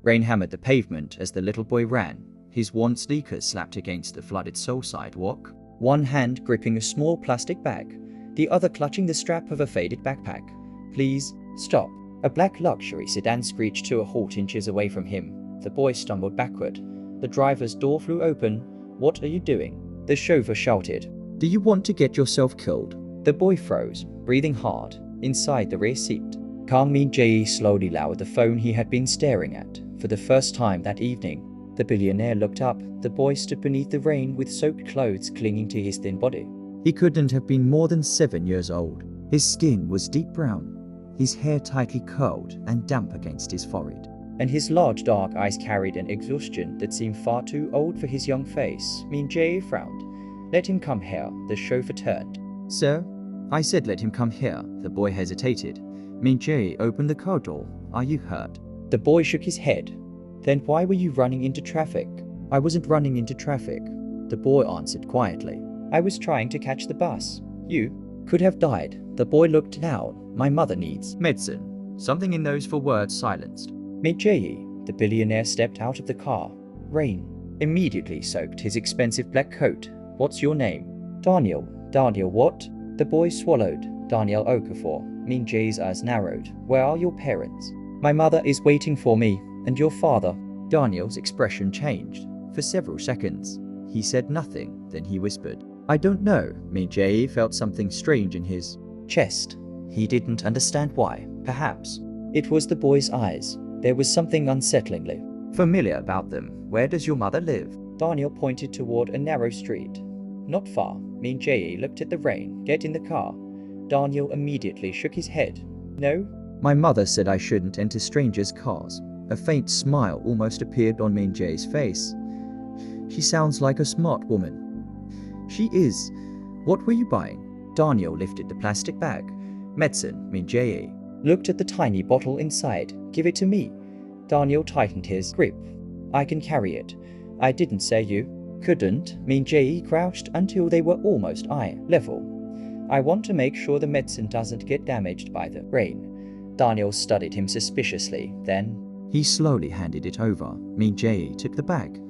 Rain hammered the pavement as the little boy ran, his worn sneakers slapped against the flooded Seoul sidewalk, one hand gripping a small plastic bag, the other clutching the strap of a faded backpack. "Please, stop." A black luxury sedan screeched to a halt inches away from him. The boy stumbled backward. The driver's door flew open. "What are you doing?" The chauffeur shouted. "Do you want to get yourself killed?" The boy froze, breathing hard, inside the rear seat. Kang Min-jae slowly lowered the phone he had been staring at. For the first time that evening, the billionaire looked up. The boy stood beneath the rain with soaked clothes clinging to his thin body. He couldn't have been more than 7 years old. His skin was deep brown, his hair tightly curled and damp against his forehead, and his large dark eyes carried an exhaustion that seemed far too old for his young face. Min-jae frowned. "Let him come here." The chauffeur turned. "Sir, I said let him come here." The boy hesitated. Min-jae opened the car door. "Are you hurt?" The boy shook his head. "Then why were you running into traffic?" "I wasn't running into traffic," the boy answered quietly. "I was trying to catch the bus. You could have died." The boy looked down. "My mother needs medicine." Something in those 4 words silenced. Min-jae, the billionaire stepped out of the car. Rain immediately soaked his expensive black coat. "What's your name?" "Daniel." "Daniel what?" The boy swallowed. "Daniel Okafor." Min-jae's eyes narrowed. "Where are your parents?" "My mother is waiting for me." "And your father?" Daniel's expression changed. For several seconds, he said nothing, then he whispered, "I don't know." Min-jae felt something strange in his chest. He didn't understand why. Perhaps it was the boy's eyes. There was something unsettlingly familiar about them. "Where does your mother live?" Daniel pointed toward a narrow street. "Not far." Min-jae looked at the rain. "Get in the car." Daniel immediately shook his head. "No." "My mother said I shouldn't enter strangers' cars." A faint smile almost appeared on Min-jae's face. "She sounds like a smart woman." "She is. What were you buying?" Daniel lifted the plastic bag. "Medicine." Min-jae looked at the tiny bottle inside. "Give it to me." Daniel tightened his grip. "I can carry it." "I didn't say you couldn't." Min-jae crouched until they were almost eye level. "I want to make sure the medicine doesn't get damaged by the rain." Daniel studied him suspiciously. Then he slowly handed it over. Min-jae took the bag.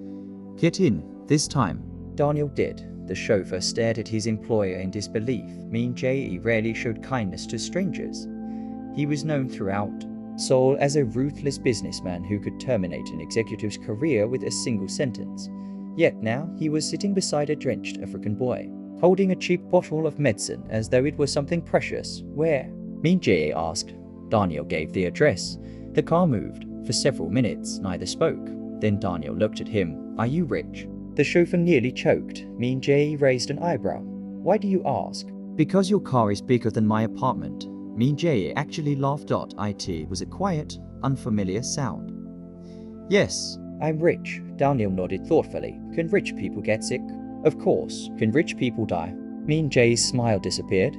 "Get in, this time." Daniel did. The chauffeur stared at his employer in disbelief. Min-jae rarely showed kindness to strangers. He was known throughout Seoul as a ruthless businessman who could terminate an executive's career with a single sentence. Yet now he was sitting beside a drenched African boy, holding a cheap bottle of medicine as though it was something precious. "Where?" Min-jae asked. Daniel gave the address. The car moved. For several minutes, neither spoke. Then Daniel looked at him. "Are you rich?" The chauffeur nearly choked. Min-jae raised an eyebrow. "Why do you ask?" "Because your car is bigger than my apartment." Min-jae actually laughed. It was a quiet, unfamiliar sound. "Yes, I'm rich." Daniel nodded thoughtfully. "Can rich people get sick?" "Of course." "Can rich people die?" Min-jae's smile disappeared.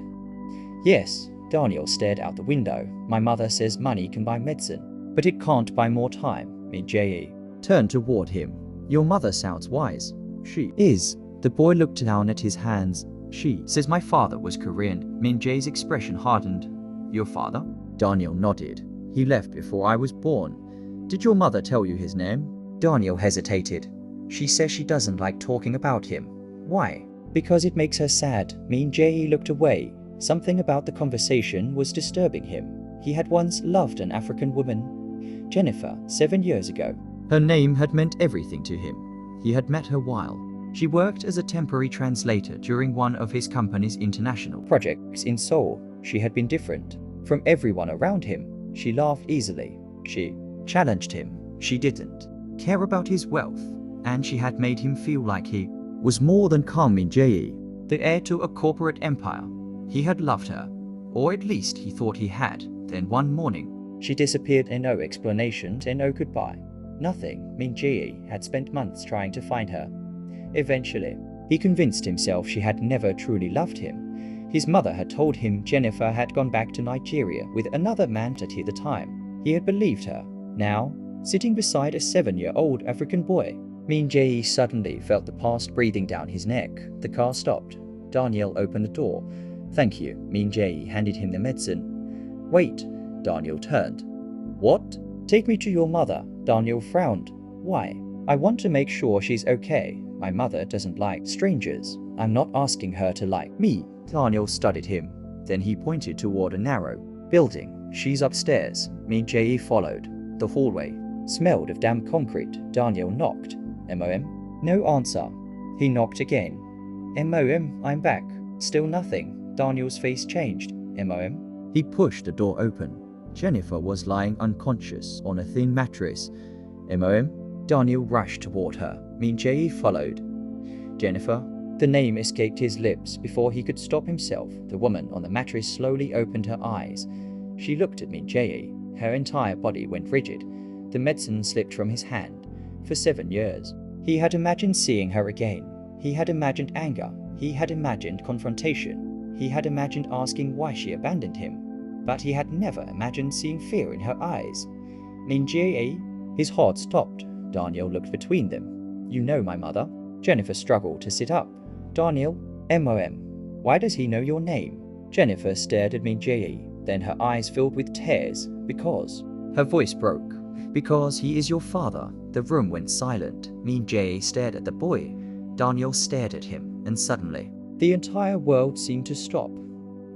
"Yes." Daniel stared out the window. "My mother says money can buy medicine, but it can't buy more time." Min-jae turned toward him. "Your mother sounds wise." "She is." The boy looked down at his hands. "She says my father was Korean." Min-jae's expression hardened. "Your father?" Daniel nodded. "He left before I was born." "Did your mother tell you his name?" Daniel hesitated. "She says she doesn't like talking about him." "Why?" "Because it makes her sad." Min-jae looked away. Something about the conversation was disturbing him. He had once loved an African woman, Jennifer, 7 years ago. Her name had meant everything to him. He had met her while she worked as a temporary translator during one of his company's international projects in Seoul. She had been different from everyone around him. She laughed easily. She challenged him. She didn't care about his wealth, and she had made him feel like he was more than Kang Min-jae, the heir to a corporate empire. He had loved her, or at least he thought he had. Then one morning, she disappeared and no explanation and no goodbye. Nothing. Min-jae had spent months trying to find her. Eventually, he convinced himself she had never truly loved him. His mother had told him Jennifer had gone back to Nigeria with another man at the time. He had believed her. Now, sitting beside a 7-year-old African boy, Min-jae suddenly felt the past breathing down his neck. The car stopped. Daniel opened the door. "Thank you." Min-jae handed him the medicine. "Wait." Daniel turned. "What?" "Take me to your mother." Daniel frowned. Why? I want to make sure she's okay. My mother doesn't like strangers. I'm not asking her to like me. Daniel studied him. Then he pointed toward a narrow building. She's upstairs. Min-jae followed. The hallway smelled of damp concrete. Daniel knocked. MOM? No answer. He knocked again. MOM, I'm back. Still nothing. Daniel's face changed. MOM? He pushed the door open. Jennifer was lying unconscious on a thin mattress. MOM? Daniel rushed toward her. Min-jae followed. Jennifer? The name escaped his lips before he could stop himself. The woman on the mattress slowly opened her eyes. She looked at Min-jae. Her entire body went rigid. The medicine slipped from his hand. For 7 years, he had imagined seeing her again. He had imagined anger. He had imagined confrontation. He had imagined asking why she abandoned him. But he had never imagined seeing fear in her eyes. Min-jae? His heart stopped. Daniel looked between them. You know my mother? Jennifer struggled to sit up. Daniel? MOM. Why does he know your name? Jennifer stared at Min-jae. Then her eyes filled with tears. Because. Her voice broke. Because he is your father. The room went silent. Min-jae stared at the boy. Daniel stared at him, and suddenly, the entire world seemed to stop.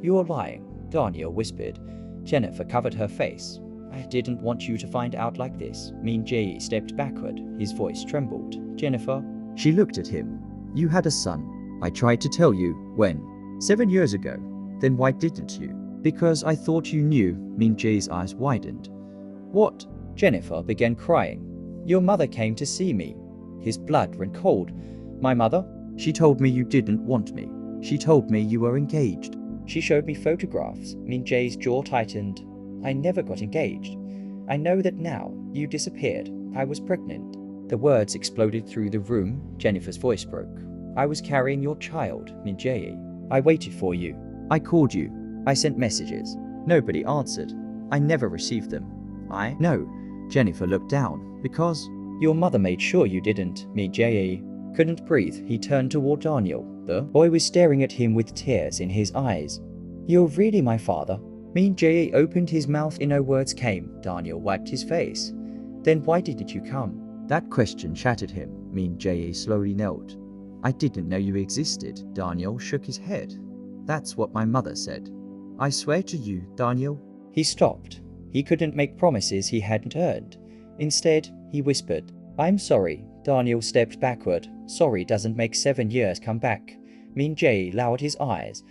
You're lying, Daniel whispered. Jennifer covered her face. I didn't want you to find out like this. Min-jae stepped backward. His voice trembled. Jennifer? She looked at him. You had a son. I tried to tell you. When? 7 years ago. Then why didn't you? Because I thought you knew. Min-jae's eyes widened. What? Jennifer began crying. Your mother came to see me. His blood ran cold. My mother? She told me you didn't want me. She told me you were engaged. She showed me photographs. Min-jae's jaw tightened. I never got engaged. I know that now. You disappeared. I was pregnant. The words exploded through the room. Jennifer's voice broke. I was carrying your child, Min-jae. I waited for you. I called you. I sent messages. Nobody answered. I never received them. No. Jennifer looked down. Because your mother made sure you didn't. Min-jae couldn't breathe. He turned toward Daniel. The boy was staring at him with tears in his eyes. You're really my father? Min-jae opened his mouth and no words came. Daniel wiped his face. Then why didn't you come? That question shattered him. Min-jae slowly knelt. I didn't know you existed. Daniel shook his head. That's what my mother said. I swear to you, Daniel. He stopped. He couldn't make promises he hadn't earned. Instead, he whispered, I'm sorry. Daniel stepped backward. Sorry doesn't make 7 years come back. Min-jae lowered his eyes.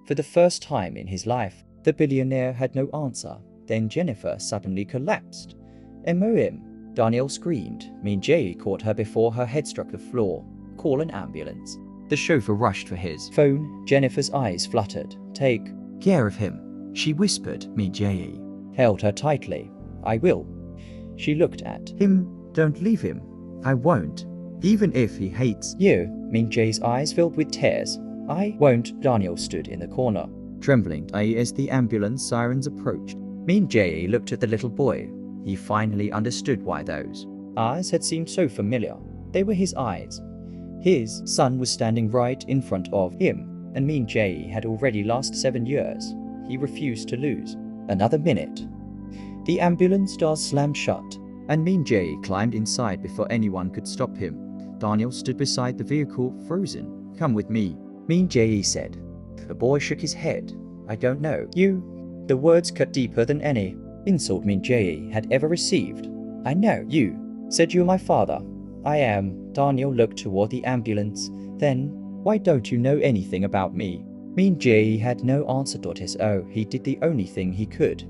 For the first time in his life, the billionaire had no answer. Then Jennifer suddenly collapsed. MOM. Daniel screamed. Min-jae caught her before her head struck the floor. Call an ambulance. The chauffeur rushed for his phone. Jennifer's eyes fluttered. Take care of him, she whispered. Min-jae held her tightly. I will. She looked at him. Don't leave him. I won't. Even if he hates you. Min-jae's eyes filled with tears. I won't. Daniel stood in the corner, trembling as the ambulance sirens approached. Min-jae looked at the little boy. He finally understood why those eyes had seemed so familiar. They were his eyes. His son was standing right in front of him, and Min-jae had already lost 7 years. He refused to lose another minute. The ambulance doors slammed shut, and Min-jae climbed inside before anyone could stop him. Daniel stood beside the vehicle, frozen. Come with me, Min-jae said. The boy shook his head. I don't know. You. The words cut deeper than any insult Min-jae had ever received. I know. You said you're my father. I am. Daniel looked toward the ambulance. Then, why don't you know anything about me? Min-jae had no answer. He did the only thing he could.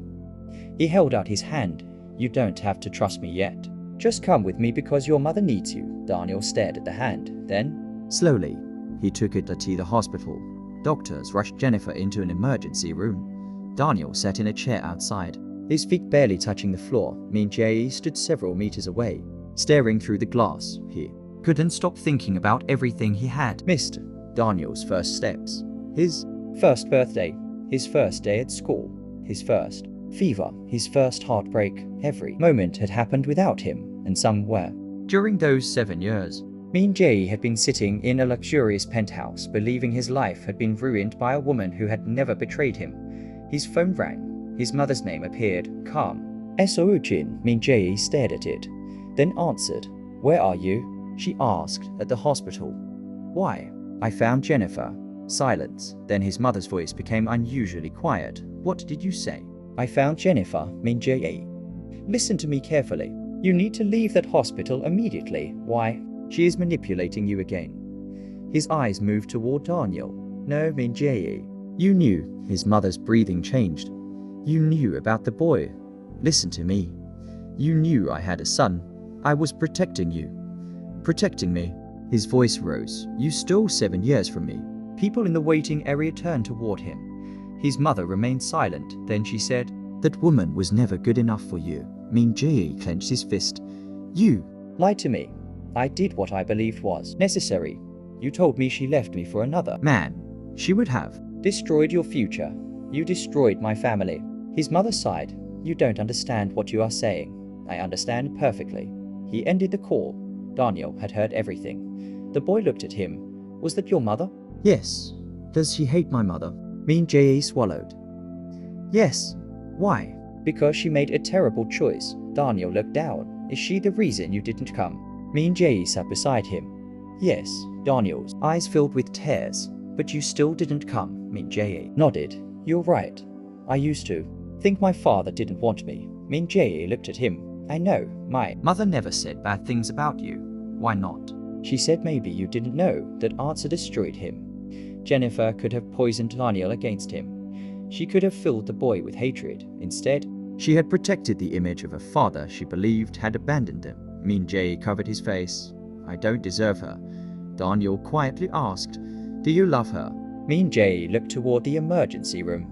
He held out his hand. You don't have to trust me yet. Just come with me because your mother needs you. Daniel stared at the hand. Then, slowly, he took it to the hospital. Doctors rushed Jennifer into an emergency room. Daniel sat in a chair outside, his feet barely touching the floor. Min-jae stood several meters away, staring through the glass. He couldn't stop thinking about everything he had missed. Daniel's first steps, his first birthday, his first day at school, his first fever, his first heartbreak. Every moment had happened without him, and somewhere during those 7 years, Min-jae had been sitting in a luxurious penthouse, believing his life had been ruined by a woman who had never betrayed him. His phone rang. His mother's name appeared. Calm. Seoul. Min-jae stared at it. then answered. "Where are you?" she asked. "At the hospital." "Why?" "I found Jennifer." Silence. Then his mother's voice became unusually quiet. "What did you say?" "I found Jennifer Min-jae." "Listen to me carefully. You need to leave that hospital immediately." "Why?" "She is manipulating you again." His eyes moved toward Daniel. "No, Min-jae. You knew." His mother's breathing changed. "You knew about the boy. Listen to me. You knew I had a son. I was protecting you. Protecting me." His voice rose. "You stole 7 years from me." People in the waiting area turned toward him. His mother remained silent. Then she said, "That woman was never good enough for you." Min-jae clenched his fist. "You lied to me. I did what I believed was necessary. You told me she left me for another man. She would have destroyed your future. You destroyed my family." His mother sighed. "You don't understand what you are saying." "I understand perfectly." He ended the call. Daniel had heard everything. The boy looked at him. "Was that your mother?" "Yes." "Does she hate my mother?" Min-jae swallowed. "Yes." "Why?" "Because she made a terrible choice." Daniel looked down. "Is she the reason you didn't come?" Min-jae sat beside him. "Yes." Daniel's eyes filled with tears. "But you still didn't come." Min-jae nodded. "You're right. I used to think my father didn't want me." Min-jae looked at him. "I know. My mother never said bad things about you." "Why not?" "She said maybe you didn't know that answer destroyed him. Jennifer could have poisoned Daniel against him. She could have filled the boy with hatred. Instead, she had protected the image of a father she believed had abandoned them." Min-jae covered his face. "I don't deserve her." Daniel quietly asked, "Do you love her?" Min-jae looked toward the emergency room.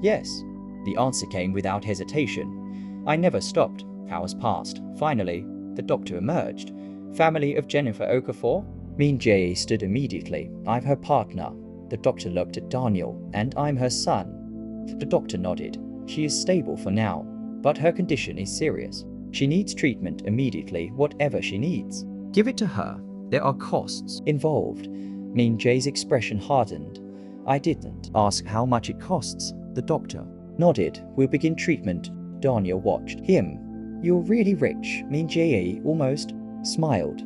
"Yes." The answer came without hesitation. "I never stopped." Hours passed. Finally, the doctor emerged. "Family of Jennifer Okafor?" Min-jae stood immediately. "I'm her partner." The doctor looked at Daniel. "And I'm her son." The doctor nodded. "She is stable for now, but her condition is serious. She needs treatment immediately, whatever she needs. Give it to her. There are costs involved." Min-jae's expression hardened. "I didn't ask how much it costs." The doctor nodded. "We'll begin treatment." Daniel watched him. "You're really rich." Min-jae almost smiled.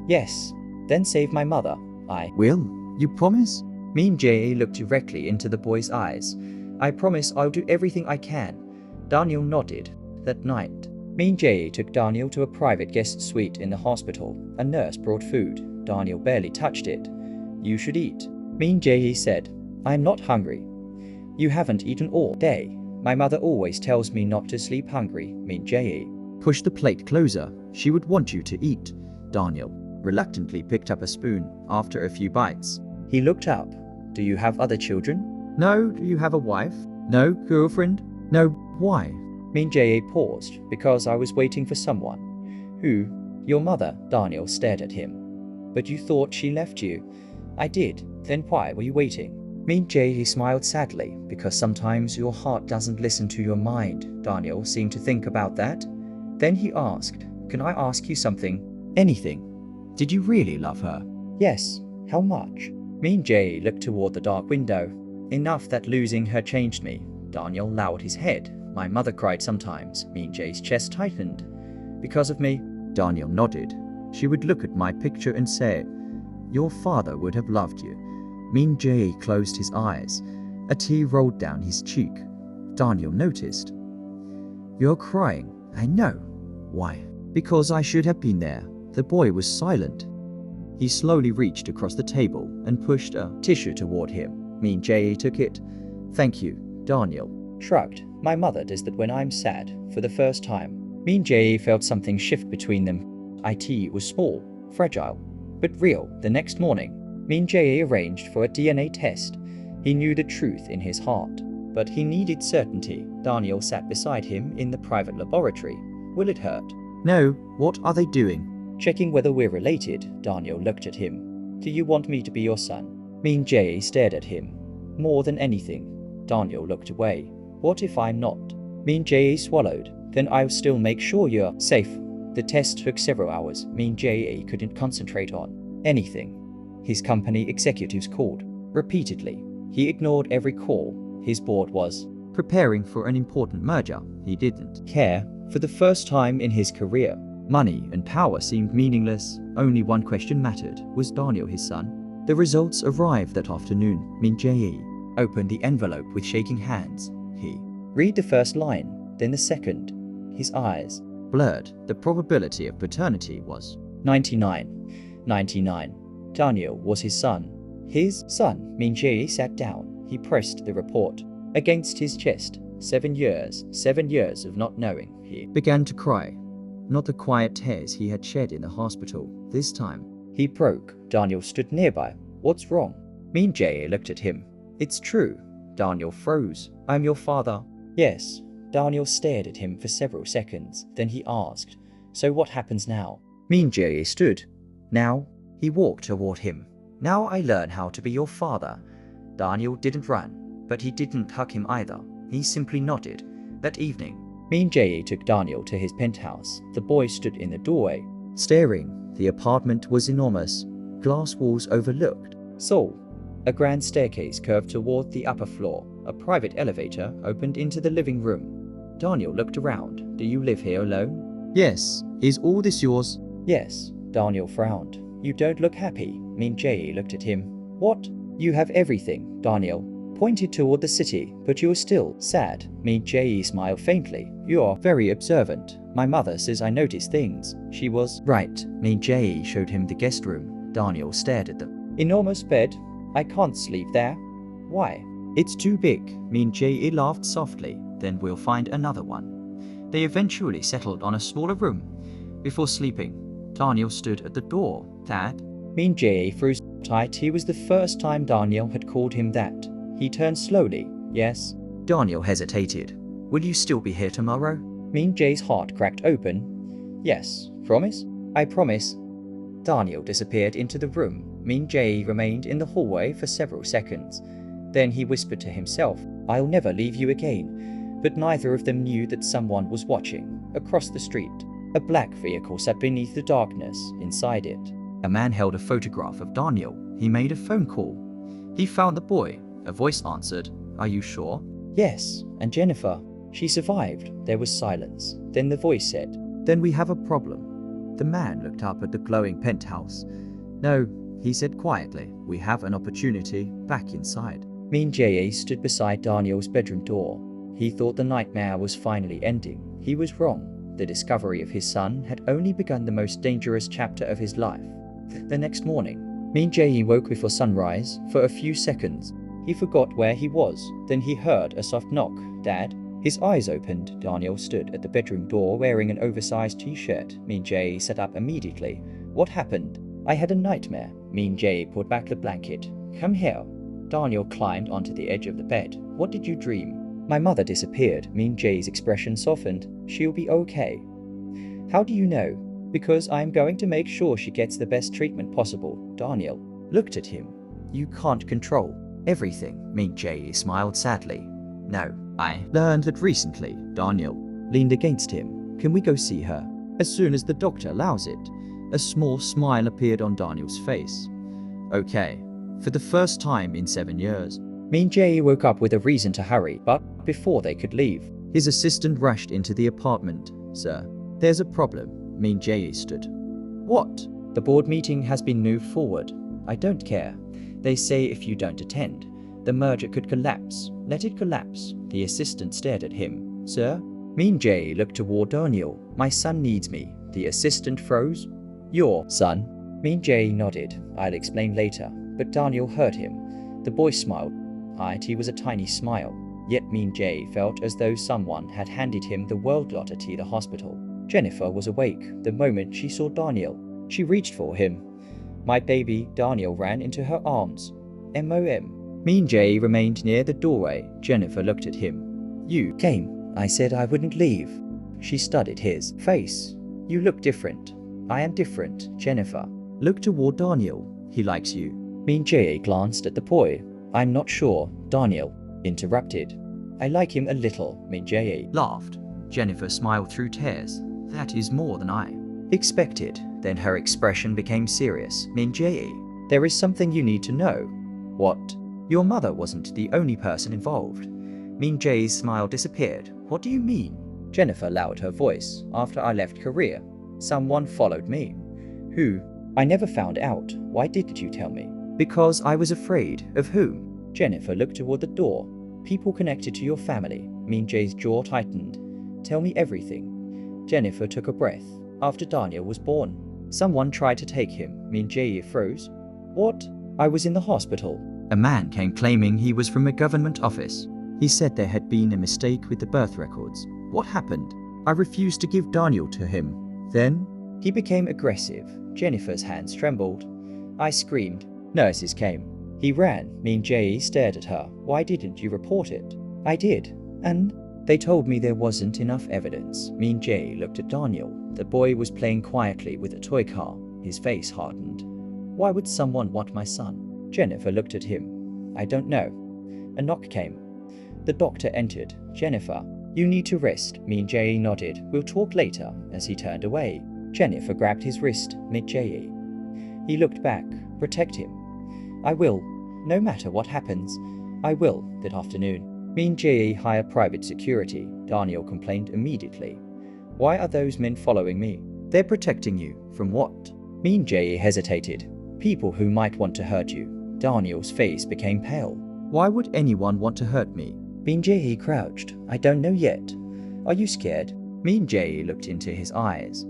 "Yes." "Then save my mother." "I will. You promise?" Min-jae looked directly into the boy's eyes. "I promise I'll do everything I can." Daniel nodded. That night, Min-jae took Daniel to a private guest suite in the hospital. A nurse brought food. Daniel barely touched it. "You should eat." Min-jae said, "I'm not hungry." "You haven't eaten all day." "My mother always tells me not to sleep hungry." Min-jae pushed the plate closer. "She would want you to eat." Daniel reluctantly picked up a spoon. After a few bites, he looked up. "Do you have other children?" "No." "Do you have a wife?" "No." "Girlfriend?" "No." "Why?" Min-jae paused. "Because I was waiting for someone." "Who?" "Your mother." Daniel stared at him. "But you thought she left you." "I did." "Then why were you waiting?" Min-jae smiled sadly. "Because sometimes your heart doesn't listen to your mind." Daniel seemed to think about that. Then he asked, "Can I ask you something?" "Anything." "Did you really love her?" "Yes." "How much?" Min-jae looked toward the dark window. "Enough that losing her changed me." Daniel lowered his head. "My mother cried sometimes." Min-jae's chest tightened. "Because of me?" Daniel nodded. "She would look at my picture and say, 'Your father would have loved you.'" Min-jae closed his eyes. A tear rolled down his cheek. Daniel noticed. "You're crying." "I know." "Why?" "Because I should have been there." The boy was silent. He slowly reached across the table and pushed a tissue toward him. Min-jae took it. "Thank you." Daniel shrugged. "My mother does that when I'm sad." For the first time, Min-jae felt something shift between them. It was small, fragile, but real. The next morning, Min-jae arranged for a DNA test. He knew the truth in his heart, but he needed certainty. Daniel sat beside him in the private laboratory. "Will it hurt?" "No." "What are they doing?" "Checking whether we're related." Daniel looked at him. "Do you want me to be your son?" Min-jae stared at him. "More than anything." Daniel looked away. "What if I'm not?" Min-jae swallowed. "Then I'll still make sure you're safe." The test took several hours. Min-jae couldn't concentrate on anything. His company executives called repeatedly. He ignored every call. His board was preparing for an important merger. He didn't care. For the first time in his career, Money and power seemed meaningless. Only one question mattered. Was Daniel his son? The results arrived that afternoon. Min-jae opened the envelope with shaking hands. He read the first line, then the second. His eyes blurred. The probability of paternity was 99. 99. Daniel was his son. His son. Min-jae sat down. He pressed the report against his chest. 7 years. 7 years of not knowing. He began to cry. Not the quiet tears he had shed in the hospital. This time, he broke. Daniel stood nearby. What's wrong? Min-jae looked at him. It's true. Daniel froze. I'm your father. Yes. Daniel stared at him for several seconds. Then he asked, so what happens now? Min-jae stood. Now, he walked toward him. Now I learn how to be your father. Daniel didn't run, but he didn't hug him either. He simply nodded. That evening, Min-jae took Daniel to his penthouse. The boy stood in the doorway, staring. The apartment was enormous. Glass walls overlooked Seoul. A grand staircase curved toward the upper floor. A private elevator opened into the living room. Daniel looked around. Do you live here alone? Yes. Is all this yours? Yes. Daniel frowned. You don't look happy. Min-jae looked at him. What? You have everything. Daniel pointed toward the city, but you are still sad. Min-jae smiled faintly. You are very observant. My mother says I notice things. She was right. Min-jae showed him the guest room. Daniel stared at the enormous bed. I can't sleep there. Why? It's too big. Min-jae laughed softly. Then we'll find another one. They eventually settled on a smaller room. Before sleeping, Daniel stood at the door. Dad? Min-jae froze tight. It was the first time Daniel had called him that. He turned slowly. Yes. Daniel hesitated. Will you still be here tomorrow? Min-jae's heart cracked open. Yes. Promise? I promise. Daniel disappeared into the room. Min-jae remained in the hallway for several seconds. Then he whispered to himself, I'll never leave you again. But neither of them knew that someone was watching. Across the street, a black vehicle sat beneath the darkness. Inside it, a man held a photograph of Daniel. He made a phone call. He found the boy. A voice answered, Are you sure? Yes. And Jennifer? She survived. There was silence. Then the voice said, Then we have a problem. The man looked up at the glowing penthouse. No, he said quietly, we have an opportunity back inside. Min-jae stood beside Daniel's bedroom door. He thought the nightmare was finally ending. He was wrong. The discovery of his son had only begun the most dangerous chapter of his life. The next morning, Min-jae woke before sunrise. For a few seconds, he forgot where he was. Then he heard a soft knock. Dad? His eyes opened. Daniel stood at the bedroom door wearing an oversized t-shirt. Min-jae sat up immediately. What happened? I had a nightmare. Min-jae pulled back the blanket. Come here. Daniel climbed onto the edge of the bed. What did you dream? My mother disappeared. Min-jae's expression softened. She'll be okay. How do you know? Because I'm going to make sure she gets the best treatment possible. Daniel looked at him. You can't control everything. Min-jae smiled sadly. No, I learned that recently. Daniel leaned against him. Can we go see her? As soon as the doctor allows it. A small smile appeared on Daniel's face. Okay. For the first time in 7 years, Min-jae woke up with a reason to hurry, but before they could leave, his assistant rushed into the apartment. Sir, there's a problem. Min-jae stood. What? The board meeting has been moved forward. I don't care. They say if you don't attend, the merger could collapse. Let it collapse. The assistant stared at him. Sir? Min-jae looked toward Daniel. My son needs me. The assistant froze. Your son? Min-jae nodded. I'll explain later. But Daniel heard him. The boy smiled. It was a tiny smile. Yet Min-jae felt as though someone had handed him the world lot at the hospital. Jennifer was awake the moment she saw Daniel. She reached for him. My baby. Daniel ran into her arms. M.O.M. Min-jae remained near the doorway. Jennifer looked at him. You came. I said I wouldn't leave. She studied his face. You look different. I am different. Jennifer looked toward Daniel. He likes you. Min-jae glanced at the boy. I'm not sure. Daniel interrupted. I like him a little. Min-jae laughed. Jennifer smiled through tears. That is more than I expected. Then her expression became serious. Min-jae, there is something you need to know. What? Your mother wasn't the only person involved. Min-jae's smile disappeared. What do you mean? Jennifer lowered her voice. After I left Korea, Someone followed me. Who? I never found out. Why didn't you tell me? Because I was afraid. Of whom? Jennifer looked toward the door. People connected to your family. Min-jae's jaw tightened. Tell me everything. Jennifer took a breath. After Daniel was born, someone tried to take him. Min-jae froze. What? I was in the hospital. A man came claiming he was from a government office. He said there had been a mistake with the birth records. What happened? I refused to give Daniel to him. Then he became aggressive. Jennifer's hands trembled. I screamed. Nurses came. He ran. Min-jae stared at her. Why didn't you report it? I did. And they told me there wasn't enough evidence. Min-jae looked at Daniel. The boy was playing quietly with a toy car. His face hardened. Why would someone want my son? Jennifer looked at him. I don't know. A knock came. The doctor entered. Jennifer, you need to rest. Min-jae nodded. We'll talk later. As he turned away, Jennifer grabbed his wrist. Min-jae. He looked back. Protect him. I will. No matter what happens. I will. That afternoon, Min-jae hired private security. Daniel complained immediately. Why are those men following me? They're protecting you. From what? Min-jae hesitated. People who might want to hurt you. Daniel's face became pale. Why would anyone want to hurt me? Min-jae crouched. I don't know yet. Are you scared? Min-jae looked into his eyes.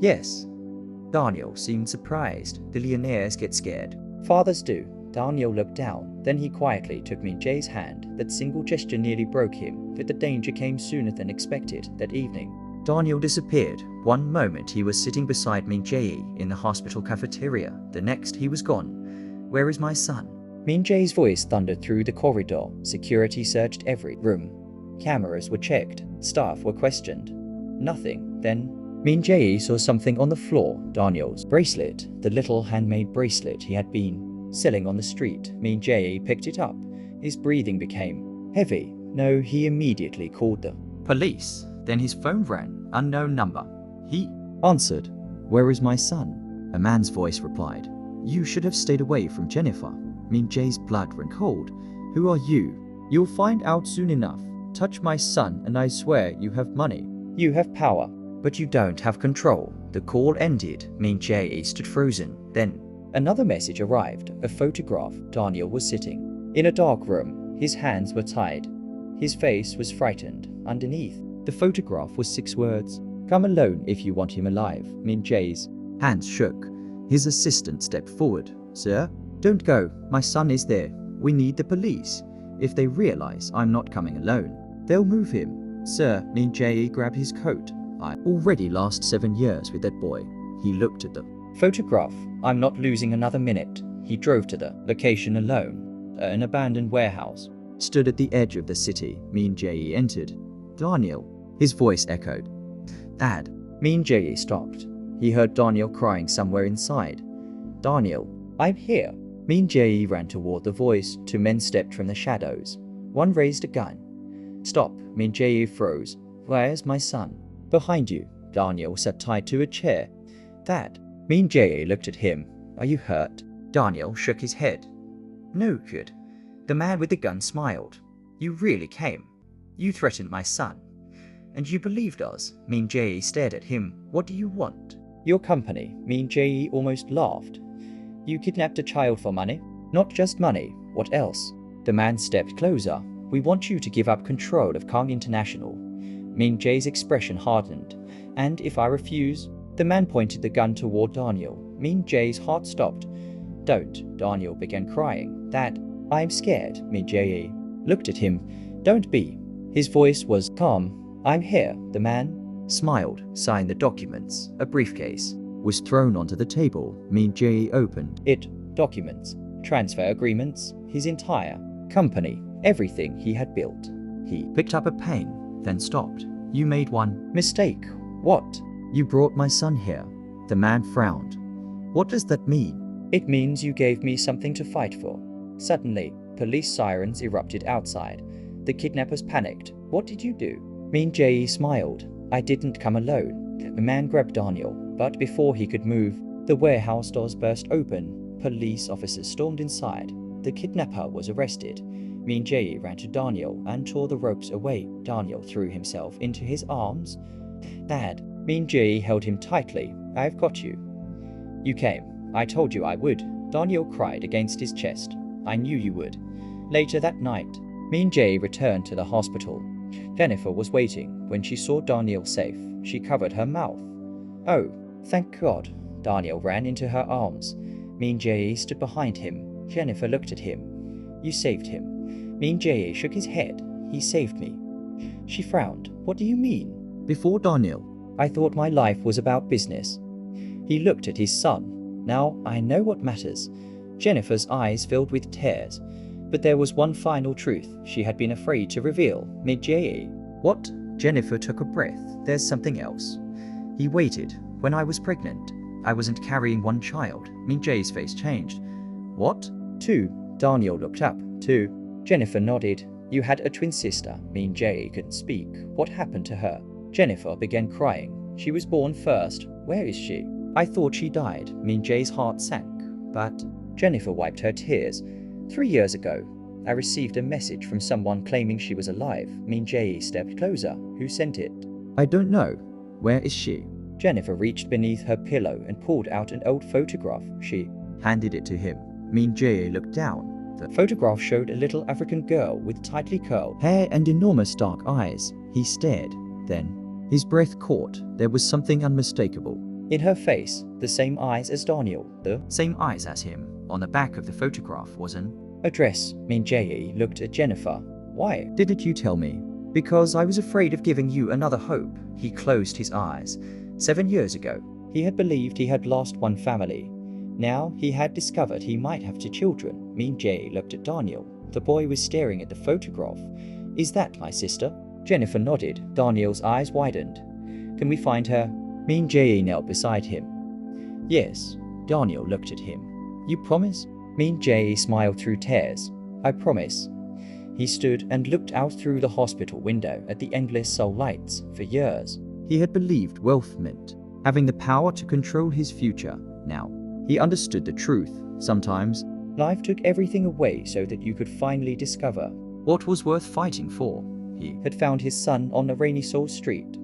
Yes. Daniel seemed surprised. Billionaires get scared. Fathers do. Daniel looked down. Then he quietly took Min-jae's hand. That single gesture nearly broke him, but the danger came sooner than expected. That evening, Daniel disappeared. One moment he was sitting beside Min-jae in the hospital cafeteria. The next he was gone. Where is my son? Min-jae's voice thundered through the corridor. Security searched every room. Cameras were checked. Staff were questioned. Nothing. Then Min-jae saw something on the floor. Daniel's bracelet. The little handmade bracelet he had been selling on the street. Min-jae picked it up. His breathing became heavy. No, he immediately called the police. Then his phone rang. Unknown number. He answered. Where is my son? A man's voice replied. You should have stayed away from Jennifer. Min-jae's blood ran cold. Who are you? You'll find out soon enough. Touch my son and I swear you have money. You have power, but you don't have control. The call ended. Min-jae stood frozen. Then another message arrived. A photograph. Daniel was sitting in a dark room. His hands were tied. His face was frightened. Underneath the photograph was 6 words. Come alone if you want him alive. Min-jae's hands shook. His assistant stepped forward. Sir? Don't go. My son is there. We need the police. If they realize I'm not coming alone, they'll move him. Sir, Min-jae grabbed his coat. I already lost 7 years with that boy. He looked at the photograph. I'm not losing another minute. He drove to the location alone. An abandoned warehouse stood at the edge of the city. Min-jae entered. Daniel. His voice echoed. Dad. Min-jae stopped. He heard Daniel crying somewhere inside. Daniel. I'm here. Min-jae ran toward the voice. 2 men stepped from the shadows. One raised a gun. Stop. Min-jae froze. Where's my son? Behind you. Daniel sat tied to a chair. Dad. Min-jae looked at him. Are you hurt? Daniel shook his head. No good. The man with the gun smiled. You really came. You threatened my son. And you believed us. Min-jae stared at him. What do you want? Your company. Min-jae almost laughed. You kidnapped a child for money? Not just money. What else? The man stepped closer. We want you to give up control of Kang International. Min-jae's expression hardened. And if I refuse? The man pointed the gun toward Daniel. Min-jae's heart stopped. Don't. Daniel began crying. Dad, I'm scared. Min-jae looked at him. Don't be. His voice was calm. I'm here. The man smiled, signed the documents. A briefcase was thrown onto the table. Min-jae opened it. Documents, transfer agreements, his entire company, everything he had built. He picked up a pen, then stopped. You made one mistake. What? You brought my son here. The man frowned. What does that mean? It means you gave me something to fight for. Suddenly, police sirens erupted outside. The kidnappers panicked. What did you do? Min-jae smiled. I didn't come alone. The man grabbed Daniel, but before he could move, the warehouse doors burst open. Police officers stormed inside. The kidnapper was arrested. Min-jae ran to Daniel and tore the ropes away. Daniel threw himself into his arms. Dad. Min-jae held him tightly. "I've got you." "You came. I told you I would." Daniel cried against his chest. "I knew you would." Later that night, Min-jae returned to the hospital. Jennifer was waiting. When she saw Daniel safe, she covered her mouth. "Oh, thank God." Daniel ran into her arms. Min-jae stood behind him. Jennifer looked at him. "You saved him." Min-jae shook his head. "He saved me." She frowned. "What do you mean?" "Before Daniel, I thought my life was about business." He looked at his son. "Now I know what matters." Jennifer's eyes filled with tears. But there was one final truth she had been afraid to reveal. Min-jae. "What?" Jennifer took a breath. "There's something else." "He waited. When I was pregnant, I wasn't carrying one child." Min-jae's face changed. "What?" "Two." Daniel looked up. "Two." Jennifer nodded. "You had a twin sister." Min-jae couldn't speak. "What happened to her?" Jennifer began crying. "She was born first. Where is she?" "I thought she died." Min-jae's heart sank. "But..." Jennifer wiped her tears. 3 years ago, I received a message from someone claiming she was alive." Min-jae stepped closer. "Who sent it?" "I don't know." "Where is she?" Jennifer reached beneath her pillow and pulled out an old photograph. She handed it to him. Min-jae looked down. The photograph showed a little African girl with tightly curled hair and enormous dark eyes. He stared. Then, his breath caught. There was something unmistakable in her face. The same eyes as Daniel. The same eyes as him. On the back of the photograph was an address. Min-jae looked at Jennifer. "Why didn't you tell me?" "Because I was afraid of giving you another hope." He closed his eyes. 7 years ago, he had believed he had lost one family. Now he had discovered he might have 2 children. Min-jae looked at Daniel. The boy was staring at the photograph. "Is that my sister?" Jennifer nodded. Daniel's eyes widened. "Can we find her?" Min-jae knelt beside him. "Yes." Daniel looked at him. "You promise?" Min-jae smiled through tears. "I promise." He stood and looked out through the hospital window at the endless Seoul lights. For years, he had believed wealth meant having the power to control his future. Now, he understood the truth. Sometimes, life took everything away so that you could finally discover what was worth fighting for. He had found his son on a rainy Seoul street.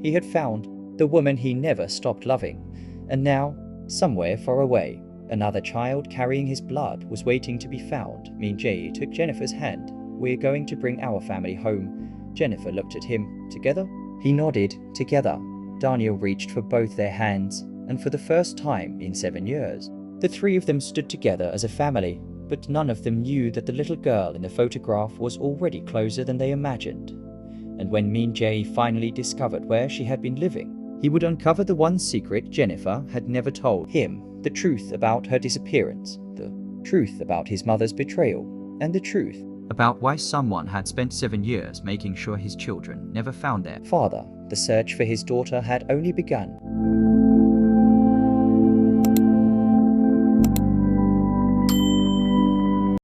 He had found the woman he never stopped loving. And now, somewhere far away, another child carrying his blood was waiting to be found. Min-jae took Jennifer's hand. "We're going to bring our family home." Jennifer looked at him. "Together?" He nodded. "Together." Daniel reached for both their hands, and for the first time in 7 years, the 3 of them stood together as a family. But none of them knew that the little girl in the photograph was already closer than they imagined. And when Min-jae finally discovered where she had been living, he would uncover the one secret Jennifer had never told him. The truth about her disappearance, the truth about his mother's betrayal, and the truth about why someone had spent 7 years making sure his children never found their father. The search for his daughter had only begun.